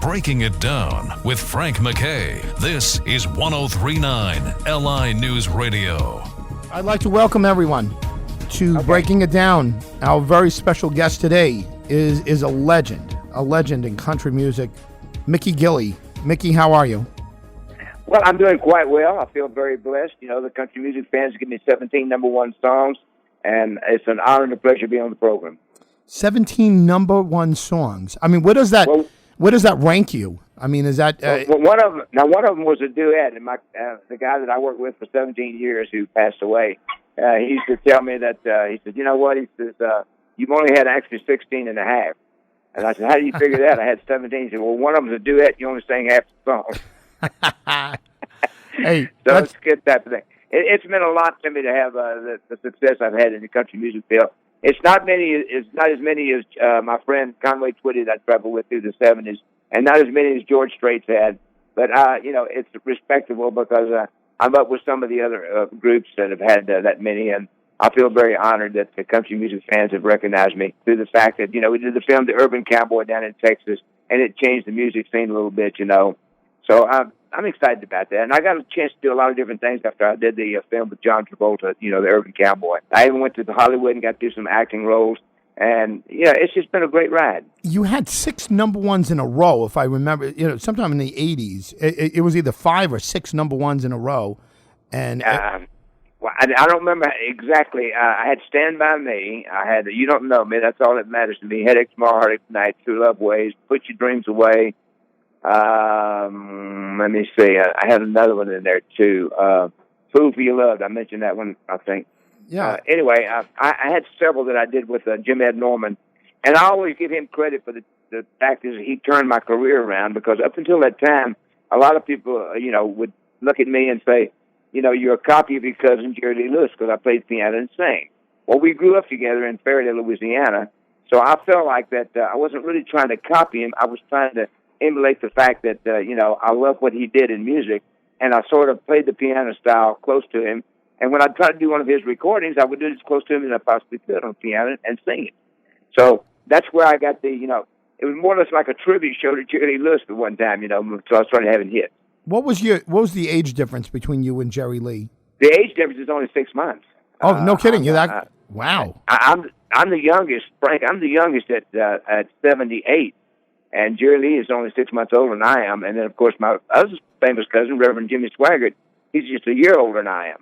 Breaking It Down with Frank MacKay. This is 103.9 LI News Radio. I'd like to welcome everyone to Breaking It Down. Our very special guest today is a legend in country music, Mickey Gilley. Mickey, how are you? Well, I'm doing quite well. I feel very blessed. You know, the country music fans give me 17 number one songs, and it's an honor and a pleasure to be on the program. 17 number one songs. I mean, where does that rank you? I mean, is that one of them was a duet, and the guy that I worked with for 17 years, who passed away, he used to tell me that he said, "You know what?" He says, "You've only had actually 16 and a half." And I said, "How do you figure that?" I had 17. He said, "Well, one of them's a duet. You only sang half the song." Hey, so it's a good type of thing. It's meant a lot to me to have the success I've had in the country music field. It's not as many as my friend Conway Twitty that I traveled with through the 70s, and not as many as George Strait's had. But it's respectable because I'm up with some of the other groups that have had that many, and I feel very honored that the country music fans have recognized me through the fact that, we did the film The Urban Cowboy down in Texas, and it changed the music scene a little bit, So I'm excited about that. And I got a chance to do a lot of different things after I did the film with John Travolta, The Urban Cowboy. I even went to Hollywood and got to do some acting roles. And, it's just been a great ride. You had 6 number ones in a row, if I remember. Sometime in the 80s. It was either 5 or 6 number ones in a row. And I don't remember exactly. I had Stand By Me. I had You Don't Know Me. That's all that matters to me. Headache Tomorrow, Heartache Tonight, True Love Ways, Put Your Dreams Away. Let me see. I had another one in there, too. Fool for Your Love. I mentioned that one, I think. Yeah. Anyway, I had several that I did with Jim Ed Norman, and I always give him credit for the fact that he turned my career around, because up until that time, a lot of people, would look at me and say, you're a copy of your cousin, Jerry Lee Lewis, because I played piano and sang. Well, we grew up together in Fairydale, Louisiana, so I felt like that I wasn't really trying to copy him. I was trying to emulate the fact that, I love what he did in music, and I sort of played the piano style close to him. And when I tried to do one of his recordings, I would do it as close to him as I possibly could on the piano and sing it. So that's where I got it was more or less like a tribute show to Jerry Lee Lewis at one time, so I started having hits. What was the age difference between you and Jerry Lee? The age difference is only 6 months. Oh, no kidding! Wow. I'm the youngest, Frank. I'm the youngest at 78, and Jerry Lee is only 6 months older than I am. And then, of course, my other famous cousin, Reverend Jimmy Swaggart, he's just a year older than I am.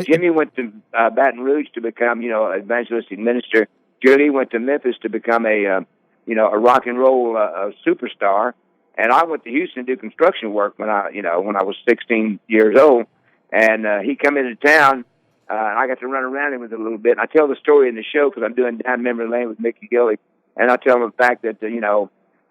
Jimmy went to Baton Rouge to become, evangelistic minister. Jerry Lee went to Memphis to become a rock and roll superstar. And I went to Houston to do construction work when I was 16 years old. And he come into town, and I got to run around him with a little bit. And I tell the story in the show because I'm doing Down Memory Lane with Mickey Gilley. And I tell him the fact that,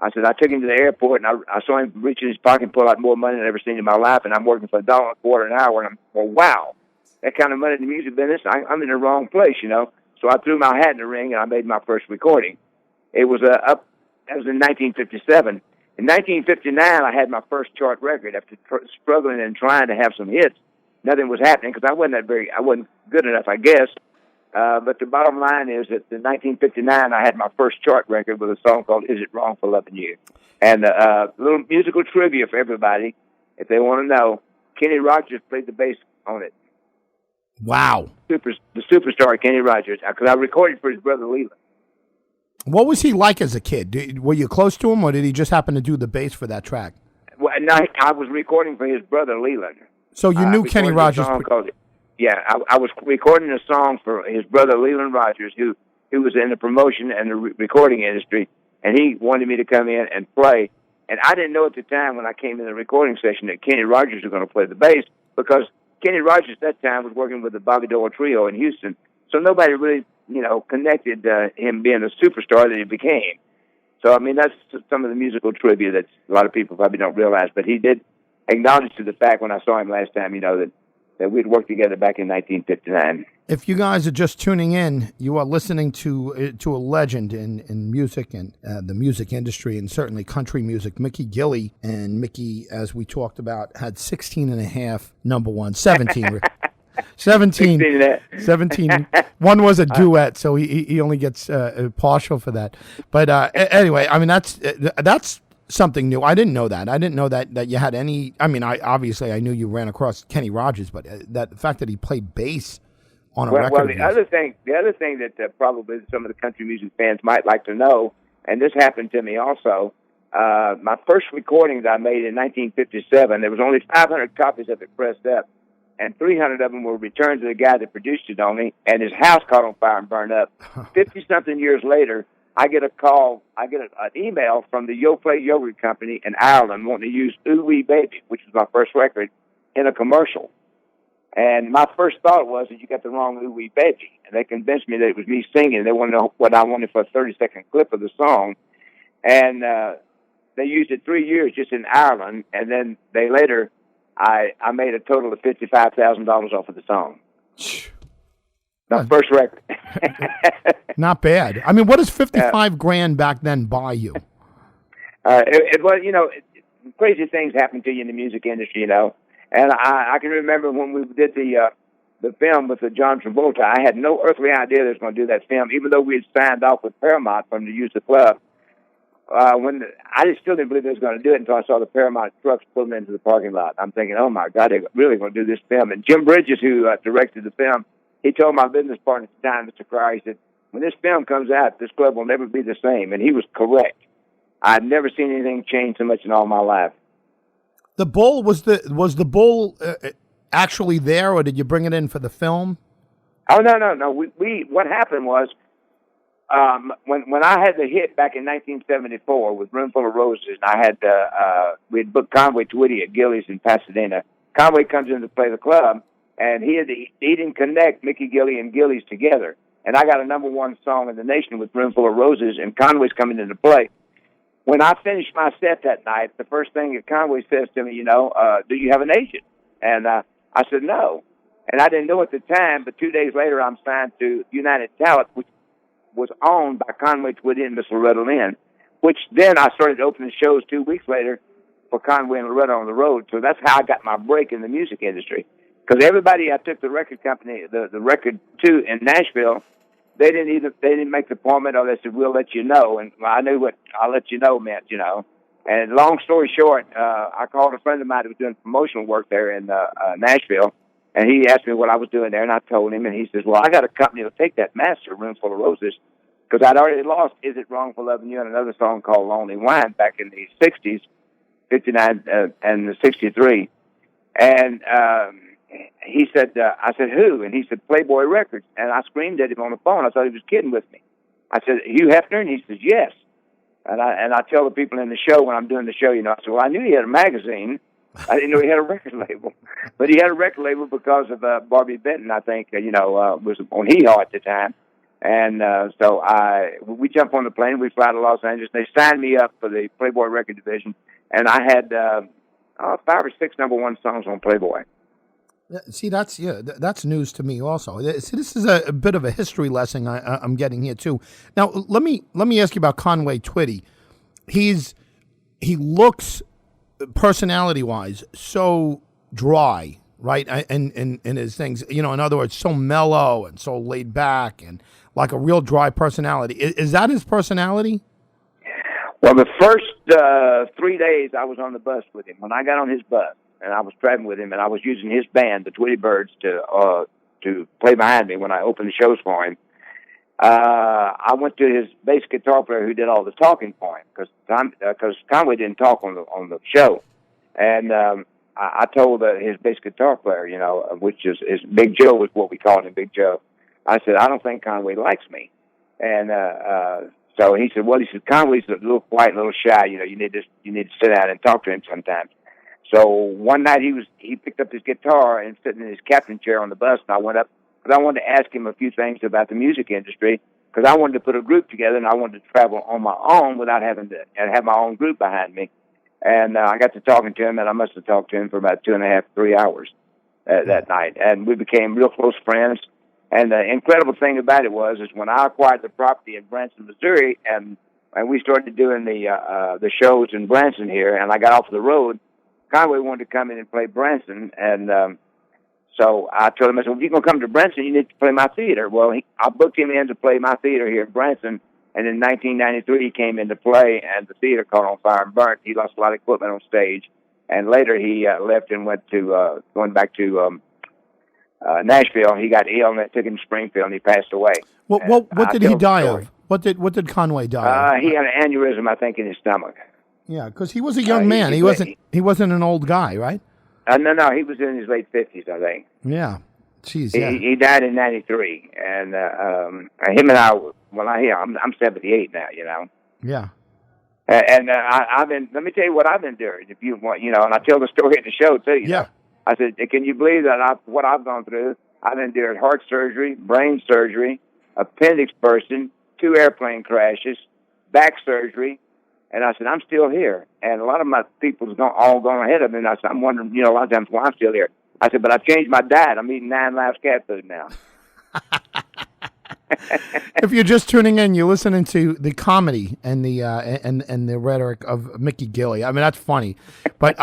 I said, I took him to the airport, and I saw him reach in his pocket and pull out more money than I've ever seen in my life. And I'm working for $1.25 an hour. And I'm, well, wow, that kind of money in the music business, I'm in the wrong place, So I threw my hat in the ring, and I made my first recording. It was that was in 1957. In 1959, I had my first chart record after struggling and trying to have some hits. Nothing was happening because I wasn't good enough, I guess. But the bottom line is that in 1959, I had my first chart record with a song called "Is It Wrong for Loving You?" And a little musical trivia for everybody, if they want to know. Kenny Rogers played the bass on it. Wow. The superstar Kenny Rogers, because I recorded for his brother Leland. What was he like as a kid? Were you close to him, or did he just happen to do the bass for that track? Well, no, I was recording for his brother Leland. So you knew Kenny Rogers? I was recording a song for his brother Leland Rogers, who was in the promotion and the recording industry, and he wanted me to come in and play. And I didn't know at the time when I came in the recording session that Kenny Rogers was going to play the bass, because Kenny Rogers at that time was working with the Bobby Doyle Trio in Houston. So nobody really, connected him being the superstar that he became. So, I mean, that's some of the musical trivia that a lot of people probably don't realize. But he did acknowledge to the fact when I saw him last time, that we'd worked together back in 1959. If you guys are just tuning in, you are listening to a legend in music and the music industry, and certainly country music, Mickey Gilley. And Mickey, as we talked about, had 16 and a half number one, 17. 17. One was a duet, so he only gets partial for that. But anyway, I mean, that's something new. I didn't know that. I didn't know that you had any. I mean, I knew you ran across Kenny Rogers, but the fact that he played bass on a record. Well, the other thing that probably some of the country music fans might like to know, and this happened to me also. My first recording that I made in 1957, there was only 500 copies of it pressed up, and 300 of them were returned to the guy that produced it only, and his house caught on fire and burned up. 50-something years later, I get an email from the Yo Play Yogurt Company in Ireland wanting to use Ooh Wee Baby, which was my first record, in a commercial. And my first thought was that you got the wrong Ooh Wee Baby. And they convinced me that it was me singing. They wanted to know what I wanted for a 30-second clip of the song. And they used it 3 years just in Ireland. And then I made a total of $55,000 off of the song. My first record. Not bad. I mean, what does $55,000 back then buy you? It was, crazy things happen to you in the music industry, And I can remember when we did the film with John Travolta, I had no earthly idea they was going to do that film, even though we had signed off with Paramount for them to use the club. I still didn't believe they was going to do it until I saw the Paramount trucks pulling into the parking lot. I'm thinking, oh my God, they're really going to do this film. And Jim Bridges, who directed the film, he told my business partner at the time, Mr. Cryer, he said, when this film comes out, this club will never be the same. And he was correct. I've never seen anything change so much in all my life. The bull was the bull actually there, or did you bring it in for the film? Oh no. We what happened was when I had the hit back in 1974 with Roomful of Roses, and I had we had booked Conway Twitty at Gilley's in Pasadena. Conway comes in to play the club, and he didn't connect Mickey Gilley and Gilley's together. And I got a #1 song in the nation with Roomful of Roses, and Conway's coming into play. When I finished my set that night, the first thing that Conway says to me, do you have an agent? And I said, no. And I didn't know at the time, but 2 days later, I'm signed to United Talent, which was owned by Conway Twitty and Miss Loretta Lynn, which then I started opening shows 2 weeks later for Conway and Loretta on the road. So that's how I got my break in the music industry. Because everybody I took the record company, the record to in Nashville, they didn't make the appointment, or they said, we'll let you know. And I knew what I'll let you know meant, And long story short, I called a friend of mine who was doing promotional work there in Nashville, and he asked me what I was doing there, and I told him, and he says, well, I got a company that'll take that master, Roomful of Roses, because I'd already lost Is It Wrong for Loving You and another song called Lonely Wine back in the 60s, 59 and the 63. And he said, I said, who? And he said, Playboy Records. And I screamed at him on the phone. I thought he was kidding with me. I said, Hugh Hefner? And he says, yes. And I tell the people in the show when I'm doing the show, I said, well, I knew he had a magazine. I didn't know he had a record label. But he had a record label because of Barbie Benton, I think, was on Hee Haw at the time. And so we jumped on the plane. We fly to Los Angeles. They signed me up for the Playboy record division. And I had 5 or 6 #1 songs on Playboy. See, that's news to me also. See, this is a bit of a history lesson I'm getting here too. Now, let me ask you about Conway Twitty. He looks, personality-wise, so dry, right? And in his things, in other words, so mellow and so laid back and like a real dry personality. Is that his personality? Well, the first 3 days I was on the bus with him. When I got on his bus, and I was traveling with him, and I was using his band, the Twitty Birds, to play behind me when I opened the shows for him. I went to his bass guitar player who did all the talking for him, because Conway didn't talk on the show. And I told his bass guitar player, which is Big Joe was what we called him, Big Joe. I said, I don't think Conway likes me. And so he said, Conway's a little quiet, a little shy. You need to sit down and talk to him sometimes. So one night he picked up his guitar and sitting in his captain chair on the bus, and I went up because I wanted to ask him a few things about the music industry, because I wanted to put a group together, and I wanted to travel on my own without having to have my own group behind me. And I got to talking to him, and I must have talked to him for about 2.5, 3 hours that night, and we became real close friends. And the incredible thing about it is when I acquired the property in Branson, Missouri, and we started doing the shows in Branson here, and I got off the road, Conway wanted to come in and play Branson, and so I told him, I said, well, if you're going to come to Branson, you need to play my theater. Well, I booked him in to play my theater here in Branson, And in 1993, he came into play, and the theater caught on fire and burnt. He lost a lot of equipment on stage. And later he left and went to going back to Nashville. He got ill, and they took him to Springfield, and he passed away. What did he die of? What did Conway die of? He had an aneurysm, I think, in his stomach. Yeah, because he was a young man. He wasn't an old guy, right? No, he was in his late 50s, I think. Yeah. Jeez, He died in 93, and him and I. Well, I'm 78 now, you know. Yeah. And I've been. Let me tell you what I've endured. If you want, you know, and I tell the story at the show too. You know? I said, can you believe that what I've gone through? I've endured heart surgery, brain surgery, appendix bursting, 2 airplane crashes, back surgery, and I said, I'm still here. And a lot of my people's all gone ahead of me. And I said, I'm wondering, you know, a lot of times why I'm still here. I said, but I've changed my diet. I'm eating 9 Lives cat food now. If you're just tuning in, you're listening to the comedy and the and the rhetoric of Mickey Gilley. I mean, that's funny, but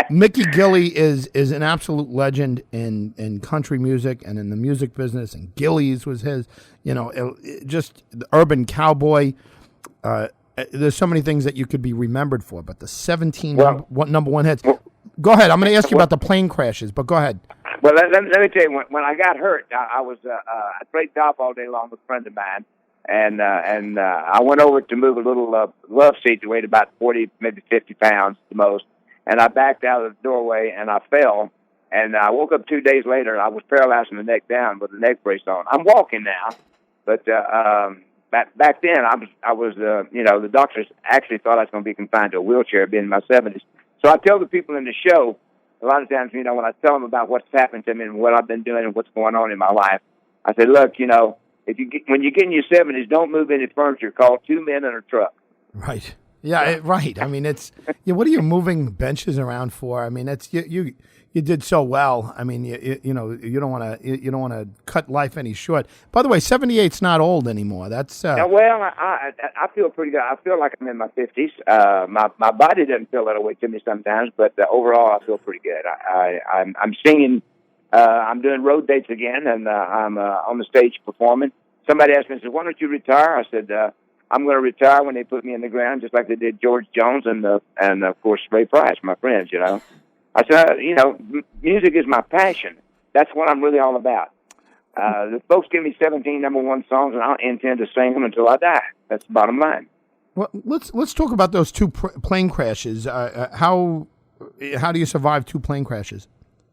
Mickey Gilley is an absolute legend in country music and in the music business. And Gilley's was his, you know, just the Urban Cowboy. There's so many things that you could be remembered for, but the 17 number one hits. Go ahead. I'm going to ask you about the plane crashes, but go ahead. Well, let me tell you, when I got hurt, I played golf all day long with a friend of mine, and I went over to move a little love seat that weighed about 40, maybe 50 pounds the most, and I backed out of the doorway, and I fell, and I woke up 2 days later, and I was paralyzed from the neck down with a neck brace on. I'm walking now, but back then, I was you know, the doctors actually thought I was going to be confined to a wheelchair, being in my 70s. So I tell the people in the show, a lot of times, you know, when I tell them about what's happened to me and what I've been doing and what's going on in my life, I say, look, you know, when you get in your 70s, don't move any furniture. Call 2 men in a truck. Right. Yeah, right. I mean, it's what are you moving benches around for? I mean, it's you did so well. I mean, you know, you don't want to cut life any short. By the way, 78's not old anymore. That's well, I feel pretty good. I feel like I'm in my 50s. My body doesn't feel that way to me sometimes, but overall, I feel pretty good. I'm singing. I'm doing road dates again, and I'm on the stage performing. Somebody asked me, said, "Why don't you retire?" I said, I'm going to retire when they put me in the ground, just like they did George Jones and of course Ray Price, my friends. You know, I said, you know, music is my passion. That's what I'm really all about. The folks give me 17 number one songs, and I intend to sing them until I die. That's the bottom line. Well, let's talk about those 2 plane crashes. How do you survive 2 plane crashes?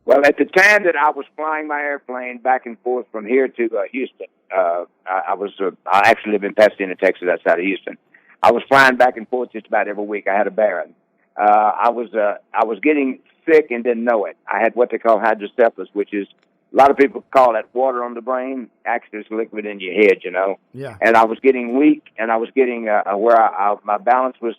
Well, at the time that I was flying my airplane back and forth from here to Houston, I actually live in Pasadena, Texas, outside of Houston. I was flying back and forth just about every week. I had a Baron. I was getting sick and didn't know it. I had what they call hydrocephalus, which is a lot of people call that water on the brain. Actually, it's liquid in your head, you know. Yeah. And I was getting weak, and I was getting where my balance was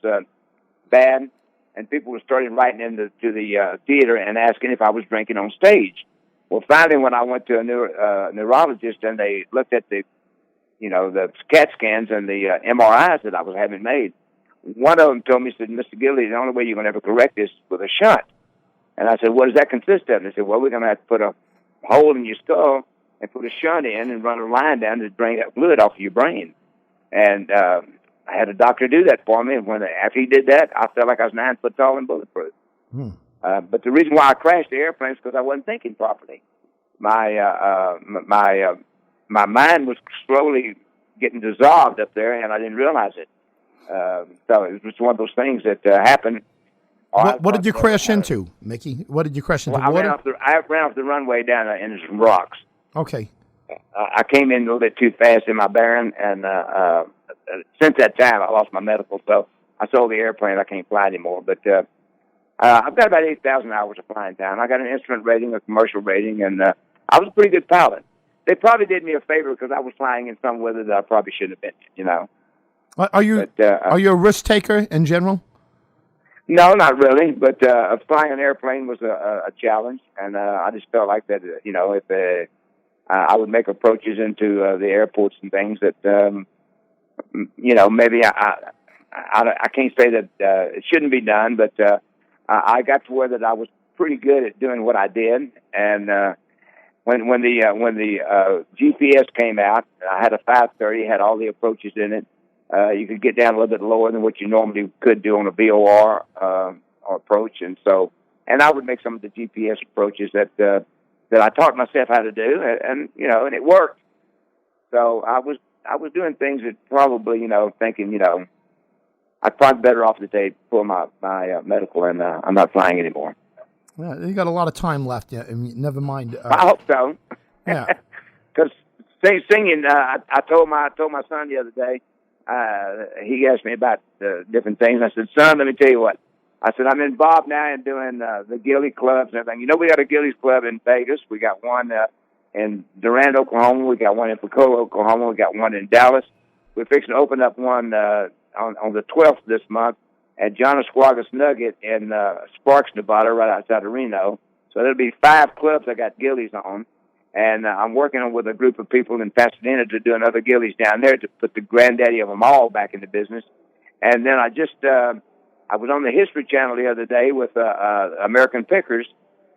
bad. And people were starting writing into the theater and asking if I was drinking on stage. Well, finally, when I went to a neurologist and they looked at the CAT scans and the MRIs that I was having made, one of them told me, said, Mr. Gilley, the only way you're going to ever correct this is with a shunt. And I said, what does that consist of? And they said, well, we're going to have to put a hole in your skull and put a shunt in and run a line down to drain that fluid off of your brain. And I had a doctor do that for me, and after he did that, I felt like I was 9 foot tall and bulletproof. But the reason why I crashed the airplane is because I wasn't thinking properly. My mind was slowly getting dissolved up there, and I didn't realize it. So it was one of those things that happened. What did you crash into, Mickey? What did you crash into? Well, I ran off the runway down into some rocks. Okay. I came in a little bit too fast in my Baron, and since that time, I lost my medical, so I sold the airplane. I can't fly anymore. But I've got about 8,000 hours of flying time. I got an instrument rating, a commercial rating, and I was a pretty good pilot. They probably did me a favor because I was flying in some weather that I probably shouldn't have been, you know. Are you a risk taker in general? No, not really. But flying an airplane was a challenge, and I just felt like that, you know, if I would make approaches into the airports and things that, you know, maybe I can't say that it shouldn't be done, but I got to where that I was pretty good at doing what I did. And when the GPS came out, I had a 530, had all the approaches in it. You could get down a little bit lower than what you normally could do on a VOR or approach, and I would make some of the GPS approaches that I taught myself how to do, and and it worked. So I was doing things that probably thinking I'd probably better off today for my medical, and I'm not flying anymore. Yeah, you got a lot of time left. Yeah, I mean, never mind. I hope so. Yeah, because singing, I told my son the other day. He asked me about different things. I said, "Son, let me tell you what." I said, "I'm involved now in doing the Gilley clubs and everything. We got a Gilley's club in Vegas. We got one in Durant, Oklahoma. We got one in Pensacola, Oklahoma. We got one in Dallas. We're fixing to open up one on the 12th this month at John Esquagas Nugget in Sparks, Nevada, right outside of Reno. So there'll be 5 clubs I got Gilley's on. And I'm working with a group of people in Pasadena to do another Gilley's down there to put the granddaddy of them all back into business. And then I was on the History Channel the other day with American Pickers,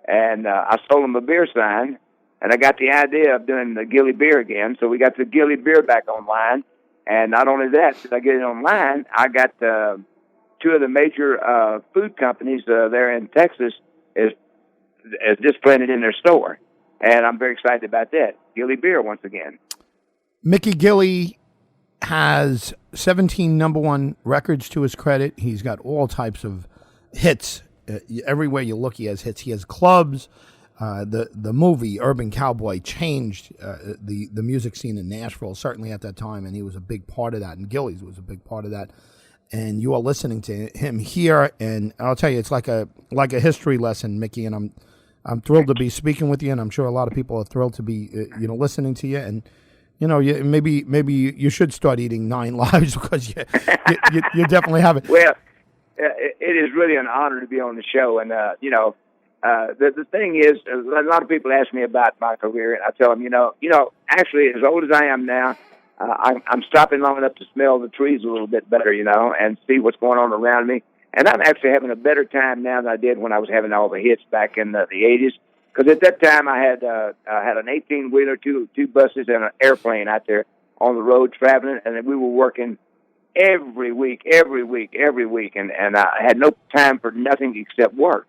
and I sold them a beer sign, and I got the idea of doing the Gilley beer again. So we got the Gilley beer back online. And not only that, since I get it online, I got 2 of the major food companies there in Texas is displaying it in their store. And I'm very excited about that. Gilley beer once again. Mickey Gilley has 17 number one records to his credit. He's got all types of hits. Everywhere you look, he has hits. He has clubs. The movie Urban Cowboy changed the music scene in Nashville, certainly at that time, and he was a big part of that, and Gilley's was a big part of that. And you are listening to him here, and I'll tell you, it's like a history lesson, Mickey, and I'm thrilled to be speaking with you, and I'm sure a lot of people are thrilled to be listening to you. And maybe you should start eating 9 lives because you definitely have it. Well, it is really an honor to be on the show, and the thing is, a lot of people ask me about my career, and I tell them, actually, as old as I am now, I'm stopping long enough to smell the trees a little bit better, and see what's going on around me. And I'm actually having a better time now than I did when I was having all the hits back in the 80s. Because at that time, I had an 18-wheeler, two buses, and an airplane out there on the road traveling, and we were working every week, and I had no time for nothing except work.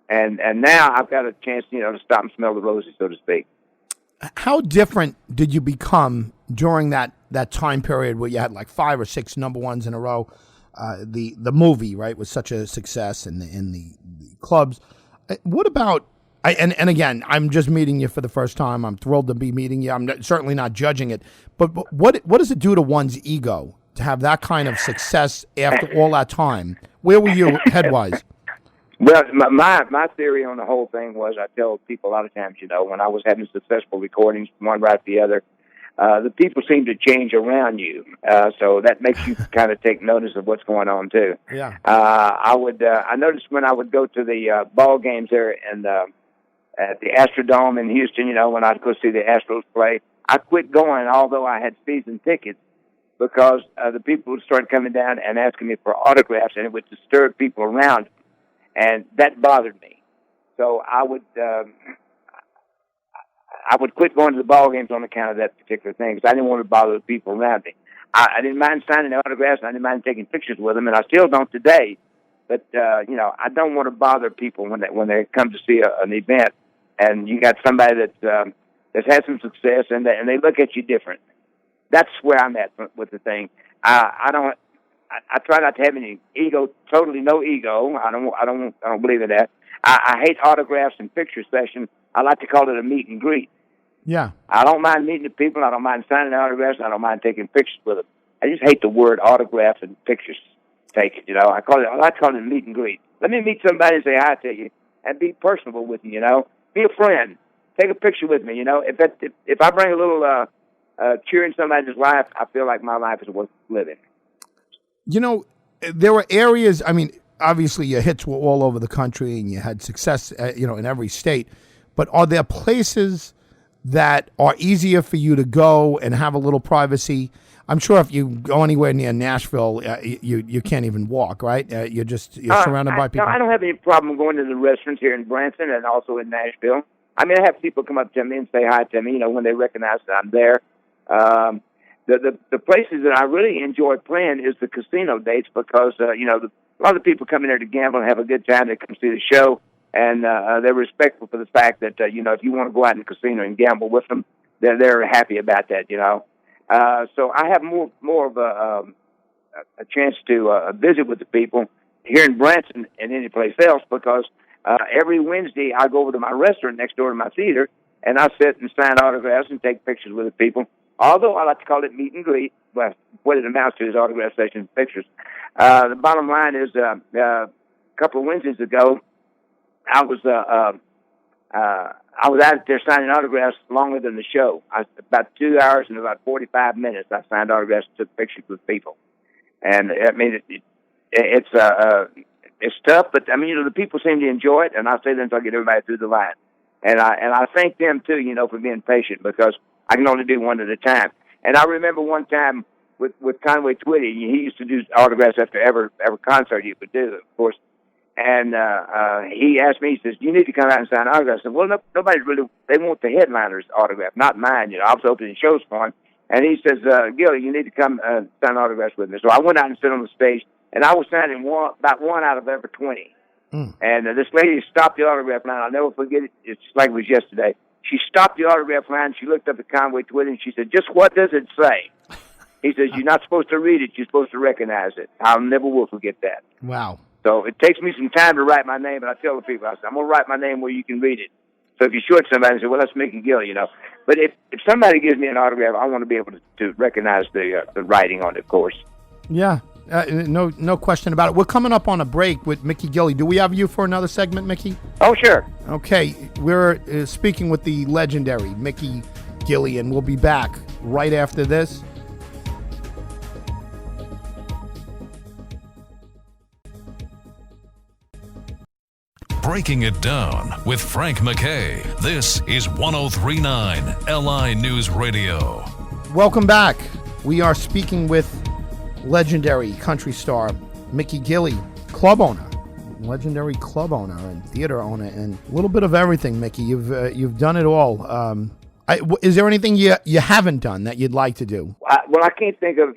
And now I've got a chance, to stop and smell the roses, so to speak. How different did you become during that time period where you had like 5 or 6 number ones in a row? The movie, right, was such a success in the clubs. What about, and again, I'm just meeting you for the first time. I'm thrilled to be meeting you. I'm certainly not judging it. But what does it do to one's ego to have that kind of success after all that time? Where were you head-wise? Well, my theory on the whole thing was, I tell people a lot of times, when I was having successful recordings, one right after the other, the people seem to change around you, so that makes you kind of take notice of what's going on too. Yeah. I noticed when I would go to the ball games there and at the Astrodome in Houston, when I'd go see the Astros play, I quit going, although I had season tickets, because the people would start coming down and asking me for autographs, and it would disturb people around, and that bothered me. So I would quit going to the ball games on account of that particular thing, because I didn't want to bother the people around me. I didn't mind signing autographs, and I didn't mind taking pictures with them, and I still don't today. But I don't want to bother people when they come to see an event, and you got somebody that's had some success, and they look at you different. That's where I'm at with the thing. I try not to have any ego, totally no ego. I don't believe in that. I hate autographs and picture sessions. I like to call it a meet and greet. Yeah. I don't mind meeting the people. I don't mind signing autographs. I don't mind taking pictures with them. I just hate the word autograph and pictures taken. I like to call it a meet and greet. Let me meet somebody and say hi to you and be personable with you. Be a friend. Take a picture with me. If I bring a little cheer in somebody's life, I feel like my life is worth living. There were areas. I mean, obviously your hits were all over the country, and you had success, in every state. But are there places that are easier for you to go and have a little privacy? I'm sure if you go anywhere near Nashville, you can't even walk, right? You're surrounded by people. I don't have any problem going to the restaurants here in Branson and also in Nashville. I mean, I have people come up to me and say hi to me, when they recognize that I'm there. the places that I really enjoy playing is the casino dates because a lot of people come in there to gamble and have a good time. They come see the show, and they're respectful for the fact that if you want to go out in the casino and gamble with them, they're happy about that. So I have more of a chance to visit with the people here in Branson and any place else because every Wednesday I go over to my restaurant next door to my theater and I sit and sign autographs and take pictures with the people. Although I like to call it meet and greet, but what it amounts to is autograph sessions and pictures. The bottom line is a couple of Wednesdays ago, I was out there signing autographs longer than the show. About 2 hours and about 45 minutes, I signed autographs and took pictures with people. And I mean, it's tough, but I mean, the people seem to enjoy it, and I say that until I get everybody through the line. And I thank them too, for being patient because I can only do one at a time. And I remember one time with Conway Twitty, he used to do autographs after every concert he would do, of course. And he asked me, he says, "You need to come out and sign autographs." I said, "Well, nobody really, they want the headliner's autograph, not mine. I was opening shows for him." And he says, "Gilley, you need to come sign autographs with me." So I went out and stood on the stage, and I was signing about one out of every 20. And this lady stopped the autograph line. I'll never forget it. It's like it was yesterday. She stopped the autograph line. She looked up at Conway Twitty, and she said, "Just what does it say?" He says, "You're not supposed to read it. You're supposed to recognize it." I'll never will forget that. Wow. So it takes me some time to write my name, and I tell the people, I say, "I'm going to write my name where you can read it." So if you short somebody and say, "Well, that's Mickey Gilley," But if somebody gives me an autograph, I want to be able to recognize the writing on it, of course. Yeah. No question about it. We're coming up on a break with Mickey Gilley. Do we have you for another segment, Mickey? Oh, sure. Okay. We're speaking with the legendary Mickey Gilley, and we'll be back right after this. Breaking it down with Frank MacKay. This is 103.9 LI News Radio. Welcome back. We are speaking with legendary country star Mickey Gilley, club owner, legendary club owner and theater owner, and a little bit of everything. Mickey, you've done it all. Is there anything you haven't done that you'd like to do? Well, I can't think of,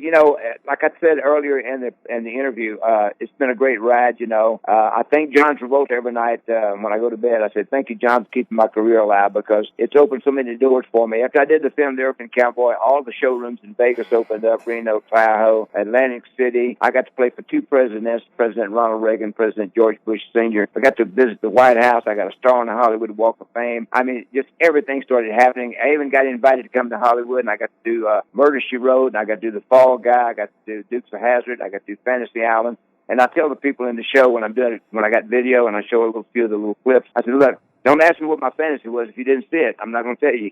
like I said earlier in the interview, it's been a great ride, I thank John Travolta every night when I go to bed. I said, "Thank you, John, for keeping my career alive," because it's opened so many doors for me. After I did the film, The Urban Cowboy, all the showrooms in Vegas opened up, Reno, Tahoe, Atlantic City. I got to play for two presidents, President Ronald Reagan, President George Bush Sr. I got to visit the White House. I got a star on the Hollywood Walk of Fame. I mean, just everything started happening. I even got invited to come to Hollywood, and I got to do Murder, She Wrote, and I got to do The Fall Guy, I got to do Dukes of Hazzard, I got to do Fantasy Island. And I tell the people in the show when I'm doing it, when I got video and I show a few of the little clips, I said, "Look, don't ask me what my fantasy was if you didn't see it. I'm not going to tell you."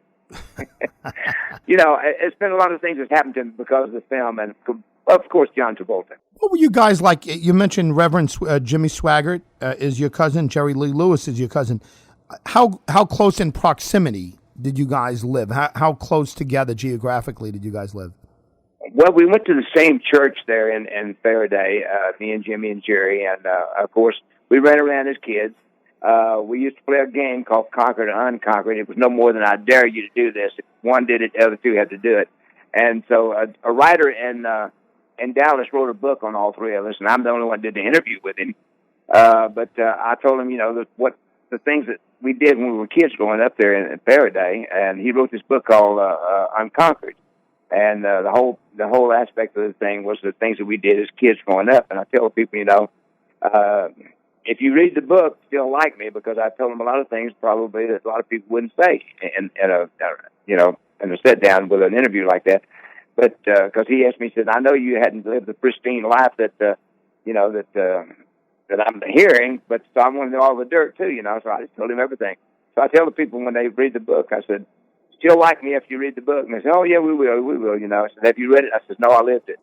It's been a lot of things that's happened to me because of the film, and of course, John Travolta. What were you guys like? You mentioned Reverend Jimmy Swaggart is your cousin, Jerry Lee Lewis is your cousin. How close in proximity did you guys live? How close together geographically did you guys live? Well, we went to the same church there in Faraday, me and Jimmy and Jerry, and of course, we ran around as kids. We used to play a game called Conquered or Unconquered. It was no more than "I dare you to do this." If one did it, the other two had to do it. And so a writer in Dallas wrote a book on all three of us, and I'm the only one that did the interview with him. But I told him, what the things that we did when we were kids growing up there in Faraday, and he wrote this book called Unconquered. And the whole aspect of the thing was the things that we did as kids growing up. And I tell people, if you read the book, still like me, because I tell them a lot of things probably that a lot of people wouldn't say in a sit down with an interview like that. But because he asked me, he said, "I know you hadn't lived the pristine life that I'm hearing, but so I want to know all the dirt too, So I just told him everything. So I tell the people when they read the book, I said, "Still like me if you read the book?" And they say, "Oh yeah, we will. I said, "Have you read it?" I said, "No, I lived it."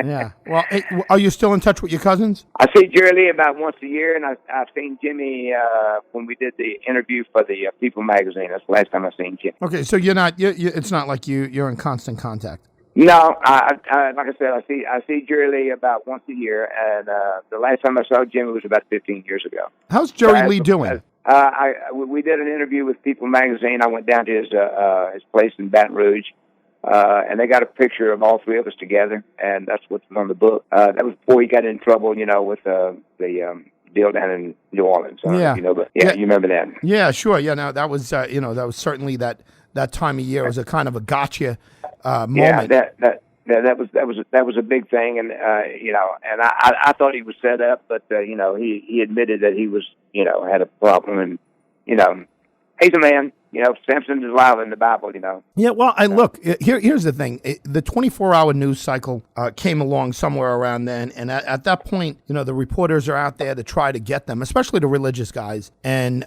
Yeah. Well, are you still in touch with your cousins? I see Jerry Lee about once a year, and I've seen Jimmy when we did the interview for the People magazine. That's the last time I've seen Jimmy. Okay, so you're not. It's not like you're in constant contact. No, like I said, I see Jerry Lee about once a year, and the last time I saw Jimmy was about 15 years ago. How's Jerry Lee doing? We did an interview with People magazine. I went down to his place in Baton Rouge, And they got a picture of all three of us together, and that's what's on the book. That was before he got in trouble, with the deal down in New Orleans. Yeah. But you remember that? Yeah, sure. Yeah, no, that was that was certainly that time of year. It was a kind of a gotcha moment. Yeah, that was a big thing, and and I thought he was set up, but he admitted that he was had a problem, and he's a man. Samson and Delilah in the Bible. Yeah, well, look. Here's the thing: the 24-hour news cycle came along somewhere around then, and at that point, the reporters are out there to try to get them, especially the religious guys, and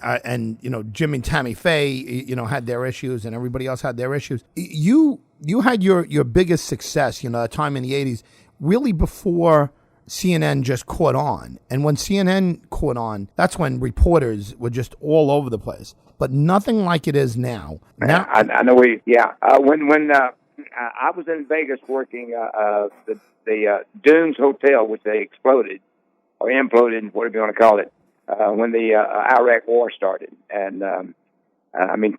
Jim and Tammy Faye, had their issues, and everybody else had their issues. You had your biggest success, a time in the 80s, really before CNN just caught on. And when CNN caught on, that's when reporters were just all over the place. But nothing like it is now. I know when I was in Vegas working the Dunes Hotel, which they exploded or imploded, whatever you want to call it, when the Iraq War started, and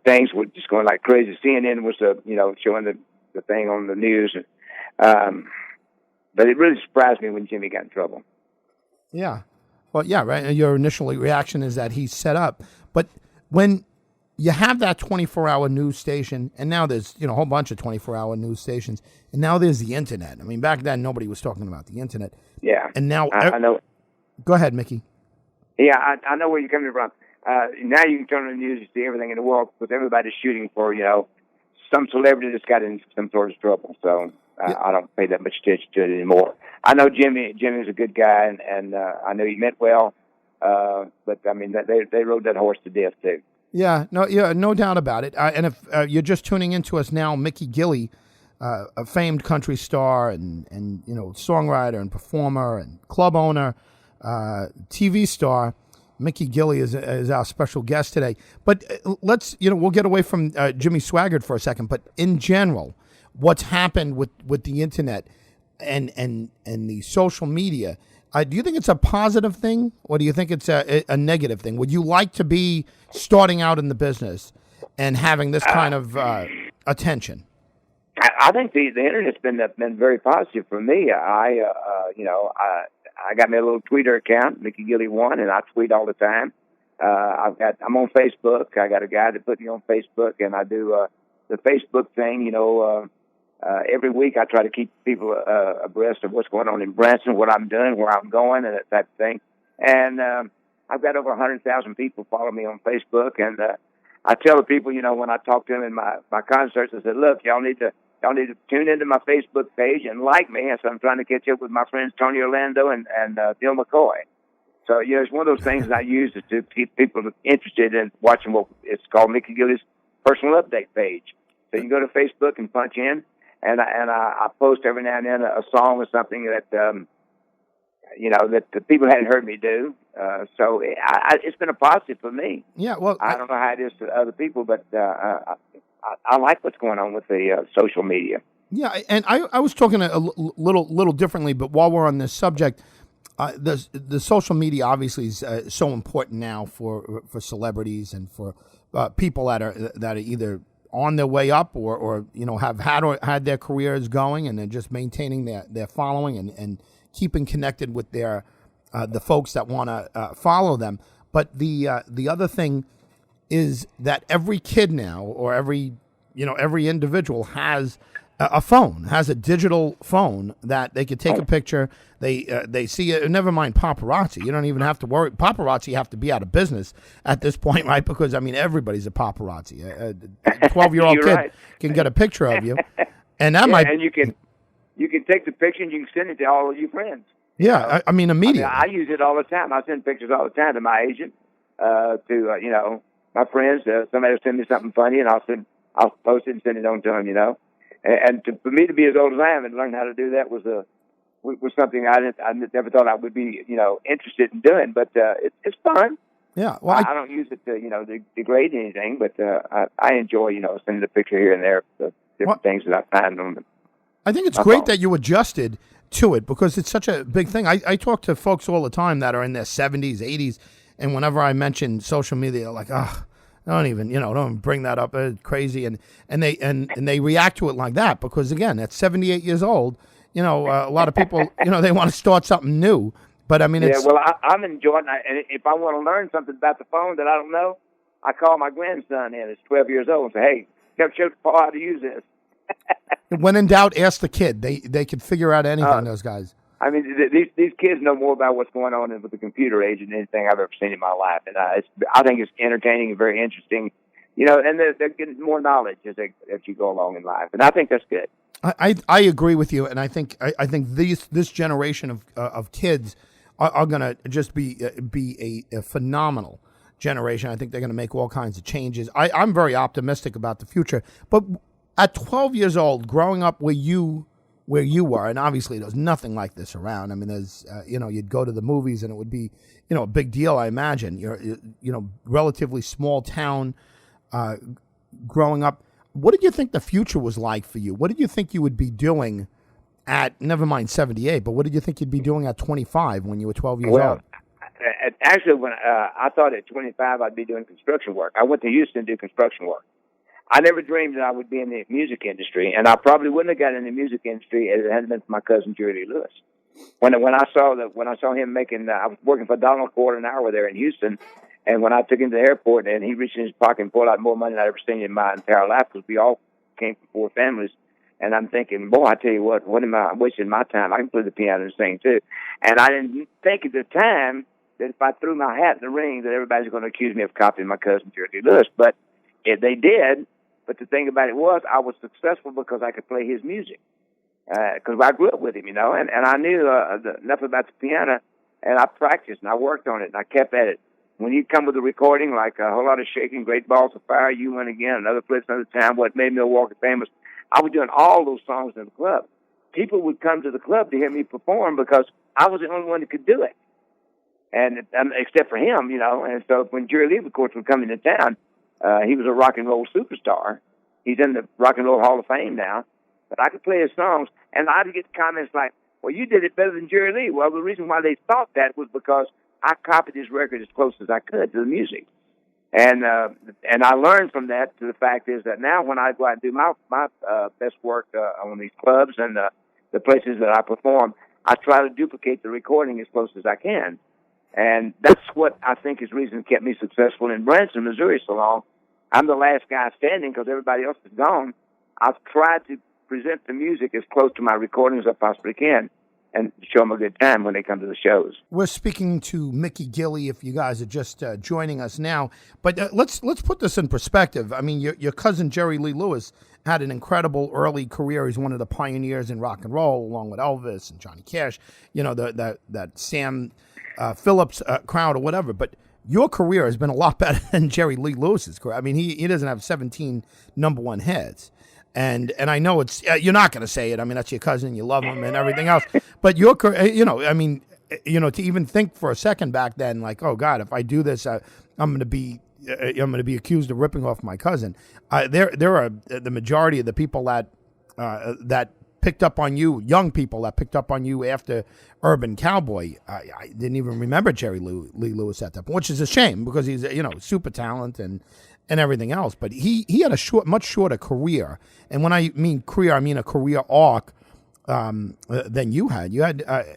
things were just going like crazy. CNN was showing the thing on the news, but it really surprised me when Jimmy got in trouble. Yeah, well, yeah, right. Your initial reaction is that he's set up, but when you have that 24-hour news station, and now there's a whole bunch of 24-hour news stations, and now there's the internet. I mean, back then nobody was talking about the internet. Yeah, and now I know. Go ahead, Mickey. Yeah, I know where you're coming from. Now you can turn on the news and see everything in the world because everybody's shooting for some celebrity that's got in some sort of trouble. So I don't pay that much attention to it anymore. I know Jimmy's a good guy, and I know he meant well. But I mean, they rode that horse to death too. Yeah, no doubt about it. And if you're just tuning into us now, Mickey Gilley, a famed country star and songwriter and performer and club owner, TV star, Mickey Gilley is our special guest today. But let's we'll get away from Jimmy Swaggart for a second. But in general, what's happened with the internet and the social media? Do you think it's a positive thing, or do you think it's a negative thing? Would you like to be starting out in the business and having this kind of attention? I think the internet's been very positive for me. I got me a little Twitter account, Mickey Gilley 1, and I tweet all the time. I'm on Facebook. I got a guy that put me on Facebook, and I do the Facebook thing. Every week I try to keep people abreast of what's going on in Branson, what I'm doing, where I'm going, and that type of thing. And I've got over 100,000 people follow me on Facebook, and I tell the people, when I talk to them in my concerts, I said, look, y'all need to tune into my Facebook page and like me. So I'm trying to catch up with my friends Tony Orlando and Bill McCoy. So it's one of those things I use to keep people interested in watching what it's called Mickey Gilley's personal update page. So you can go to Facebook and punch in. And I post every now and then a song or something that that the people hadn't heard me do. So it's been a positive for me. Yeah, well, I don't know how it is to other people, but I like what's going on with the social media. Yeah, and I was talking a little differently, but while we're on this subject, the social media obviously is so important now for celebrities and for people that are either on their way up or have had their careers going and they're just maintaining their following and keeping connected with the folks that want to follow them. But the other thing is that every kid now or every individual has a phone, has a digital phone that they could take a picture. They see it. Never mind paparazzi. You don't even have to worry. Paparazzi have to be out of business at this point, right? Because everybody's a paparazzi. A 12-year-old kid right. can get a picture of you, and that might. And you can take the picture and you can send it to all of your friends. Yeah, I mean immediately. I use it all the time. I send pictures all the time to my agent, to my friends. Somebody will send me something funny, and I'll post it and send it on to them. And for me to be as old as I am and learn how to do that was something I never thought I would be, interested in doing. But it's fun. Yeah. Well, I don't use it to degrade anything, but I enjoy, sending a picture here and there of different things that I find on them. I think it's great that you adjusted to it because it's such a big thing. I talk to folks all the time that are in their 70s, 80s, and whenever I mention social media, they're like, Don't even bring that up. It's crazy, and they react to it like that because again, at 78 years old, a lot of people, they want to start something new. But I mean, yeah. Well, I'm enjoying it. And if I want to learn something about the phone that I don't know, I call my grandson in. He's 12 years old. And say, hey, show Paul how to use this. When in doubt, ask the kid. They can figure out anything. Those guys. I mean, these kids know more about what's going on with the computer age than anything I've ever seen in my life, and I think it's entertaining and very interesting, and they're getting more knowledge as you go along in life, and I think that's good. I agree with you, and I think this generation of kids are going to just be a phenomenal generation. I think they're going to make all kinds of changes. I'm very optimistic about the future, but at 12 years old, growing up where you were, and obviously there's nothing like this around. I mean, there's, you'd go to the movies and it would be, a big deal, I imagine. You're relatively small town growing up. What did you think the future was like for you? What did you think you would be doing at, never mind 78, but what did you think you'd be doing at 25 when you were 12 years old? Actually, when I thought at 25 I'd be doing construction work. I went to Houston to do construction work. I never dreamed that I would be in the music industry, and I probably wouldn't have gotten in the music industry if it hadn't been for my cousin Jerry Lee Lewis. When I saw him making, I was working for $1.25 an hour there in Houston, and when I took him to the airport and he reached in his pocket and pulled out more money than I'd ever seen in my entire life, because we all came from 4 families, and I'm thinking, boy, I tell you what am I wasting my time? I can play the piano and sing too, and I didn't think at the time that if I threw my hat in the ring that everybody's going to accuse me of copying my cousin Jerry Lee Lewis, but if they did. But the thing about it was, I was successful because I could play his music. Because I grew up with him, and I knew enough about the piano, and I practiced, and I worked on it, and I kept at it. When you come with a recording like A Whole Lot of Shaking, Great Balls of Fire, You Win Again, Another Place, Another Time, What Made Milwaukee Famous, I was doing all those songs in the club. People would come to the club to hear me perform because I was the only one that could do it, and except for him, And so when Jerry Lee, of course, would come into town, he was a rock and roll superstar. He's in the Rock and Roll Hall of Fame now. But I could play his songs, and I'd get comments like, well, you did it better than Jerry Lee. Well, the reason why they thought that was because I copied his record as close as I could to the music. And I learned from that to the fact is that now when I go out and do my best work on these clubs and the places that I perform, I try to duplicate the recording as close as I can. And that's what I think is the reason it kept me successful in Branson, Missouri so long. I'm the last guy standing because everybody else is gone. I've tried to present the music as close to my recordings as I possibly can and show them a good time when they come to the shows. We're speaking to Mickey Gilley, if you guys are just joining us now. But let's put this in perspective. I mean, your cousin Jerry Lee Lewis had an incredible early career. He's one of the pioneers in rock and roll, along with Elvis and Johnny Cash, that Sam Phillips crowd or whatever. But your career has been a lot better than Jerry Lee Lewis's career. I mean, he doesn't have 17 number one hits. And I know it's you're not going to say it. I mean, that's your cousin. You love him and everything else. But your career, to even think for a second back then, like, oh God, if I do this, I'm going to be accused of ripping off my cousin. There are the majority of the people that picked up on you, young people that picked up on you after Urban Cowboy. I didn't even remember Jerry Lee Lewis at that point, which is a shame because he's super talent and everything else. But he had a much shorter career. And when I mean career, I mean a career arc than you had.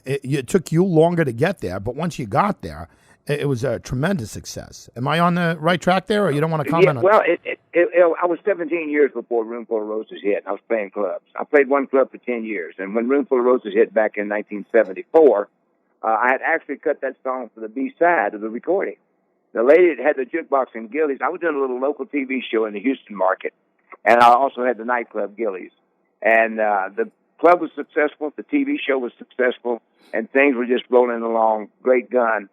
It took you longer to get there, but once you got there, it was a tremendous success. Am I on the right track there, or you don't want to comment on well, I was 17 years before Roomful of Roses hit. I was playing clubs. I played one club for 10 years. And when Roomful of Roses hit back in 1974, I had actually cut that song for the B-side of the recording. The lady that had the jukebox in Gilley's, I was doing a little local TV show in the Houston market, and I also had the nightclub Gilley's. And the club was successful, the TV show was successful, and things were just rolling along, great gun.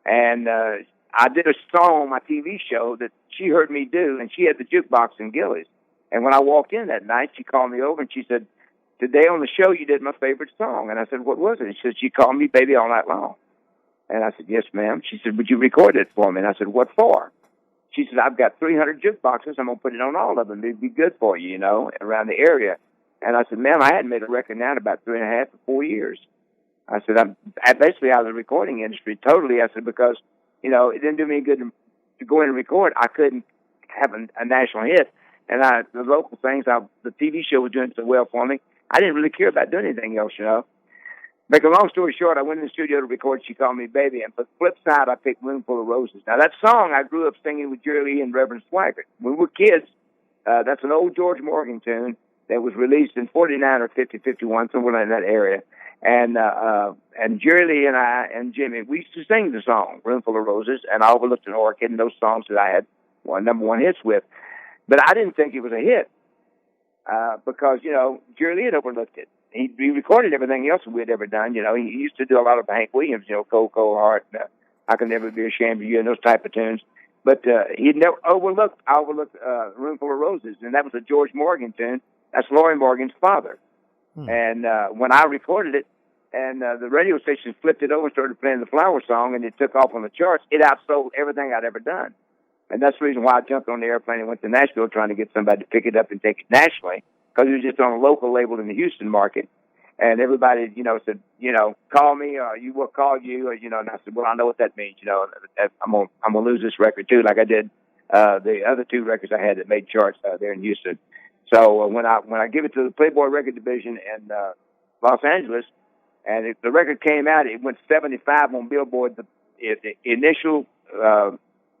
And I did a song on my TV show that she heard me do, and she had the jukebox in Gilley's. And when I walked in that night, she called me over, and she said, today on the show you did my favorite song. And I said, what was it? And she said, she called me Baby All Night Long. And I said, yes, ma'am. She said, would you record it for me? And I said, what for? She said, I've got 300 jukeboxes. I'm going to put it on all of them. It'd be good for you, around the area. And I said, ma'am, I hadn't made a record now in about 3.5 or 4 years. I said, I'm basically out of the recording industry totally. I said, because, it didn't do me good to go in and record. I couldn't having a national hit. And the local things, the TV show was doing so well for me, I didn't really care about doing anything else, you know. Make a long story short, I went in the studio to record She Called Me Baby, and for the flip side, I picked Room Full of Roses. Now, that song I grew up singing with Gilley and Reverend Swaggart. When we were kids, that's an old George Morgan tune that was released in 49 or 50, 51, somewhere in that area. And Gilley and I and Jimmy, we used to sing the song, Room Full of Roses, and I overlooked an orchid and those songs that I had number one hits with. But I didn't think it was a hit because, you know, Gilley had overlooked it. He recorded everything else we had ever done. You know, he used to do a lot of Hank Williams, you know, Cold, Cold Heart, I Can Never Be Ashamed of You, and those type of tunes. But he'd never overlooked Room Full of Roses, and that was a George Morgan tune. That's Lorrie Morgan's father. And when I recorded it, and the radio station flipped it over and started playing the Flower Song, and it took off on the charts, it outsold everything I'd ever done. And that's the reason why I jumped on the airplane and went to Nashville trying to get somebody to pick it up and take it nationally, because it was just on a local label in the Houston market. And everybody, you know, said, you know, call me, or you will call you, or, you know, and I said, well, I know what that means. You know, I'm gonna lose this record too, like I did the other two records I had that made charts there in Houston. So when I give it to the Playboy record division in Los Angeles, and the record came out, it went 75 on Billboard. The initial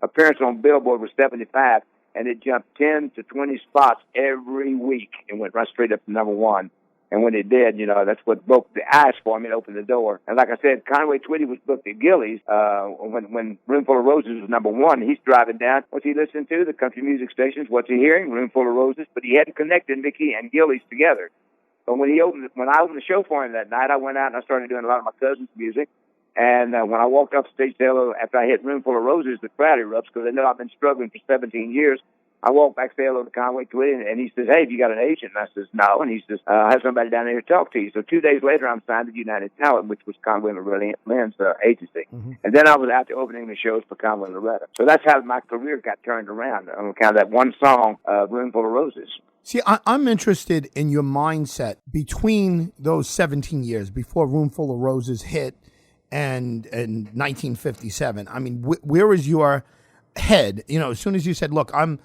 appearance on Billboard was 75, and it jumped 10 to 20 spots every week and went right straight up to number one. And when it did, you know, that's what broke the ice for me and opened the door. And like I said, Conway Twitty was booked at Gilley's when Room Full of Roses was number one. He's driving down. What's he listening to? The country music stations. What's he hearing? Room Full of Roses. But he hadn't connected Mickey and Gilley's together. But when I opened the show for him that night, I went out and I started doing a lot of my cousin's music. And when I walked off the stage after I hit Room Full of Roses, the crowd erupts because they know I've been struggling for 17 years. I walked back, say hello to Conway Twitty, and he says, hey, have you got an agent? And I says, no. And he says, I have somebody down there to talk to you. So 2 days later, I'm signed to United Talent, which was Conway and Loretta's agency. Mm-hmm. And then I was out there opening the shows for Conway and Loretta. So that's how my career got turned around on account of that one song, Room Full of Roses. See, I'm interested in your mindset between those 17 years, before Room Full of Roses hit and 1957. I mean, where is your head? You know, as soon as you said, look, I'm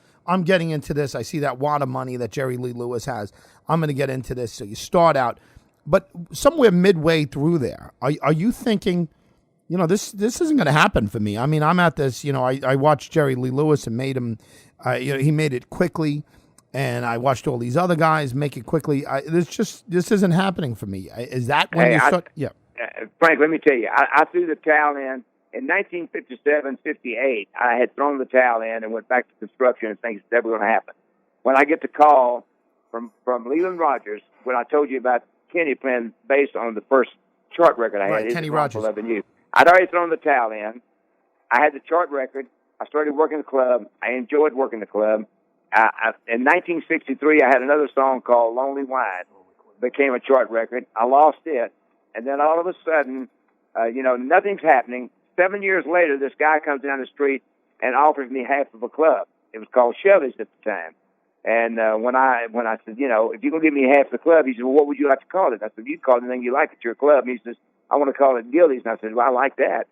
getting into this. I see that wad of money that Jerry Lee Lewis has. I'm going to get into this. So you start out, but somewhere midway through there, are you thinking, you know, this isn't going to happen for me? I mean, I'm at this. You know, I watched Jerry Lee Lewis and made him. You know, he made it quickly, and I watched all these other guys make it quickly. This isn't happening for me. Is that when you start? Yeah, Frank, let me tell you, I threw the towel in. In 1957, 58, I had thrown the towel in and went back to construction and things never going to happen. When I get the call from Leland Rogers, when I told you about Kenny playing bass on the first chart record I had, right, Kenny Rogers. I'd already thrown the towel in. I had the chart record. I started working the club. I enjoyed working the club. In 1963, I had another song called Lonely Wine. It became a chart record. I lost it. And then all of a sudden, you know, nothing's happening. 7 years later, this guy comes down the street and offers me half of a club. It was called Chevy's at the time. And when I said, you know, if you're going to give me half the club, he said, well, what would you like to call it? I said, you call it anything you like at your club. And he says, I want to call it Gilley's. And I said, well, I like that.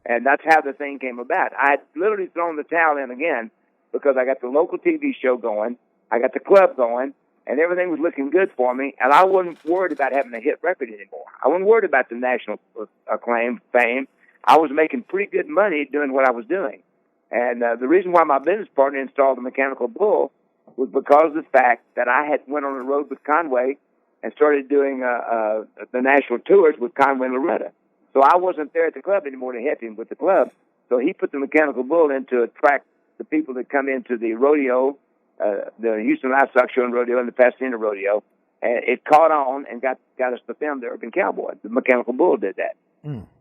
And that's how the thing came about. I had literally thrown the towel in again because I got the local TV show going. I got the club going. And everything was looking good for me. And I wasn't worried about having a hit record anymore. I wasn't worried about the national acclaim, fame. I was making pretty good money doing what I was doing. And the reason why my business partner installed the Mechanical Bull was because of the fact that I had went on the road with Conway and started doing the national tours with Conway and Loretta. So I wasn't there at the club anymore to help him with the club. So he put the Mechanical Bull in to attract the people that come into the rodeo, the Houston Livestock Show and Rodeo and the Pasadena Rodeo. And it caught on and got us to film the Urban Cowboy. The Mechanical Bull did that.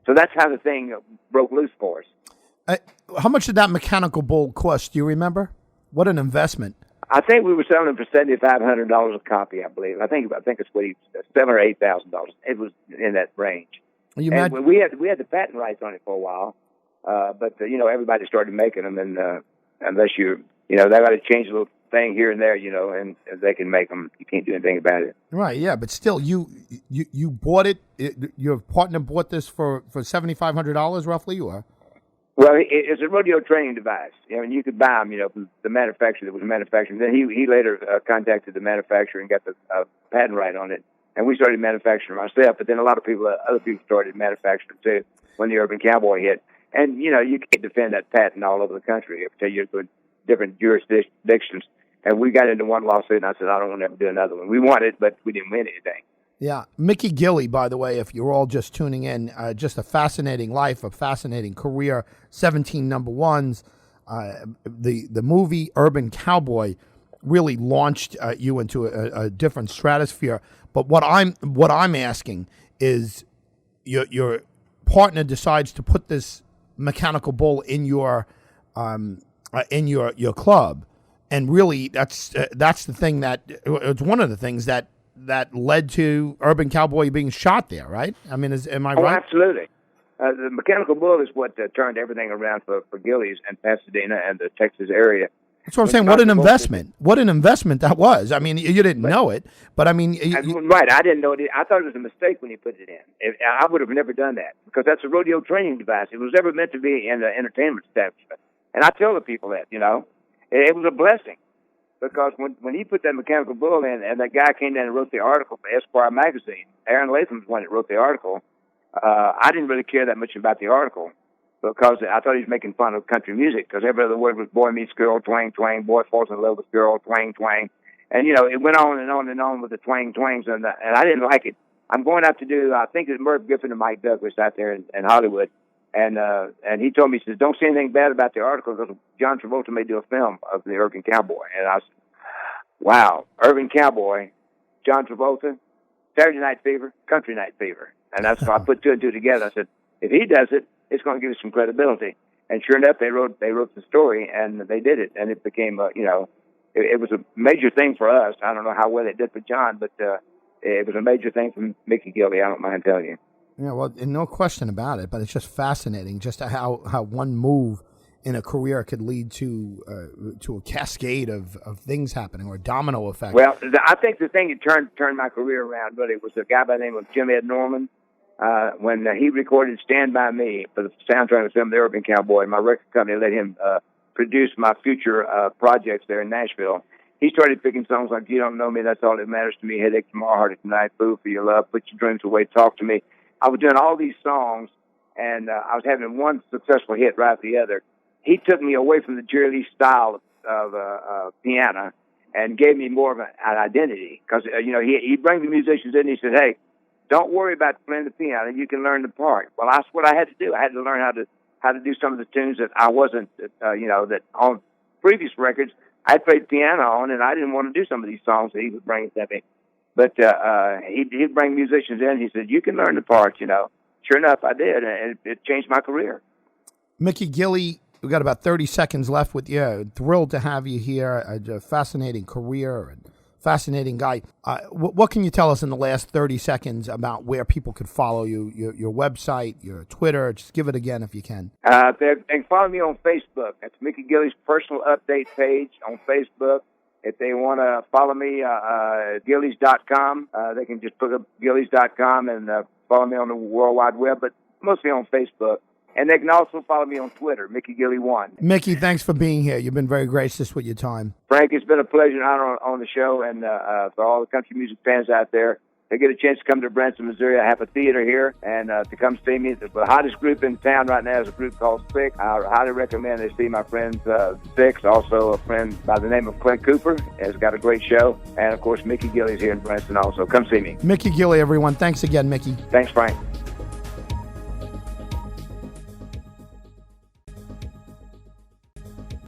So that's how the thing broke loose for us. How much did that Mechanical Bull cost? Do you remember? What an investment! I think we were selling for $7,500 a copy. I believe. I think it's what $7,000 or $8,000. It was in that range. We had the patent rights on it for a while, but you know, everybody started making them, and unless you know, they got to change a little thing here and there, you know, and they can make them. You can't do anything about it. Right, yeah, but still, you bought it. Your partner bought this for $7,500 roughly, or? Well, it's a rodeo training device. And you could buy them, from the manufacturer that was manufacturing. Then he later contacted the manufacturer and got the patent right on it. And we started manufacturing ourselves. But then a lot of other people started manufacturing too when the Urban Cowboy hit. And, you can't defend that patent all over the country. I tell you, it's different jurisdictions. And we got into one lawsuit, and I said, I don't want to ever do another one. We won it, but we didn't win anything. Yeah. Mickey Gilley, by the way, if you're all just tuning in, just a fascinating life, a fascinating career, 17 number ones. The movie Urban Cowboy really launched you into a different stratosphere. But what I'm asking is your partner decides to put this mechanical bull in your club. And really, that's the thing it's one of the things that led to Urban Cowboy being shot there, right? I mean, am I right? Absolutely. The mechanical bull is what turned everything around for Gilley's and Pasadena and the Texas area. That's what I'm saying. What an investment! What an investment that was. I mean, you didn't know it, but I mean, right? I didn't know it. I thought it was a mistake when he put it in. I would have never done that because that's a rodeo training device. It was never meant to be in an entertainment establishment. And I tell the people that, it was a blessing. Because when he put that mechanical bull in, and that guy came down and wrote the article for Esquire magazine, Aaron Latham's one that wrote the article, I didn't really care that much about the article because I thought he was making fun of country music because every other word was boy meets girl, twang, twang, boy falls in love with girl, twang, twang. And, it went on and on and on with the twang, twangs, and I didn't like it. I'm going out to do, I think it's Merv Griffin and Mike Douglas out there in Hollywood. And he told me, he says, don't say anything bad about the article because John Travolta may do a film of the Urban Cowboy. And I said, wow, Urban Cowboy, John Travolta, Saturday Night Fever, Country Night Fever. And that's why I put two and two together. I said, if he does it, it's going to give us some credibility. And sure enough, they wrote the story, and they did it. And it became, it was a major thing for us. I don't know how well it did for John, but it was a major thing for Mickey Gilley. I don't mind telling you. Yeah, well, no question about it, but it's just fascinating just how one move in a career could lead to a cascade of things happening or a domino effect. Well, I think the thing that turned my career around really was a guy by the name of Jim Ed Norman. When he recorded Stand By Me for the soundtrack of the film The Urban Cowboy, my record company let him produce my future projects there in Nashville. He started picking songs like You Don't Know Me, That's All That Matters to Me, Headache Tomorrow, Heartache Tonight, Fool for Your Love, Put Your Dreams Away, Talk to Me. I was doing all these songs, and I was having one successful hit right after the other. He took me away from the Gilley style of piano and gave me more of an identity. Because, he'd bring the musicians in and he said, hey, don't worry about playing the piano. You can learn the part. Well, that's what I had to do. I had to learn how to do some of the tunes that I wasn't, that on previous records I played piano on, and I didn't want to do some of these songs that he would bring to me. But he'd bring musicians in. He said, you can learn the parts, Sure enough, I did, and it changed my career. Mickey Gilley, we've got about 30 seconds left with you. Thrilled to have you here. A fascinating career and fascinating guy. What can you tell us in the last 30 seconds about where people could follow you, your website, your Twitter? Just give it again if you can. They can follow me on Facebook. That's Mickey Gilley's personal update page on Facebook. If they want to follow me, Gilleys.com, they can just put up Gilleys.com and follow me on the World Wide Web, but mostly on Facebook. And they can also follow me on Twitter, Mickey Gilley 1. Mickey, thanks for being here. You've been very gracious with your time. Frank, it's been a pleasure and honor on the show, and for all the country music fans out there, they get a chance to come to Branson, Missouri. I have a theater here, and to come see me. The hottest group in town right now is a group called Six. I highly recommend they see my friends Six. Also, a friend by the name of Clint Cooper has got a great show. And, of course, Mickey Gilley's here in Branson also. Come see me. Mickey Gilley, everyone. Thanks again, Mickey. Thanks, Frank.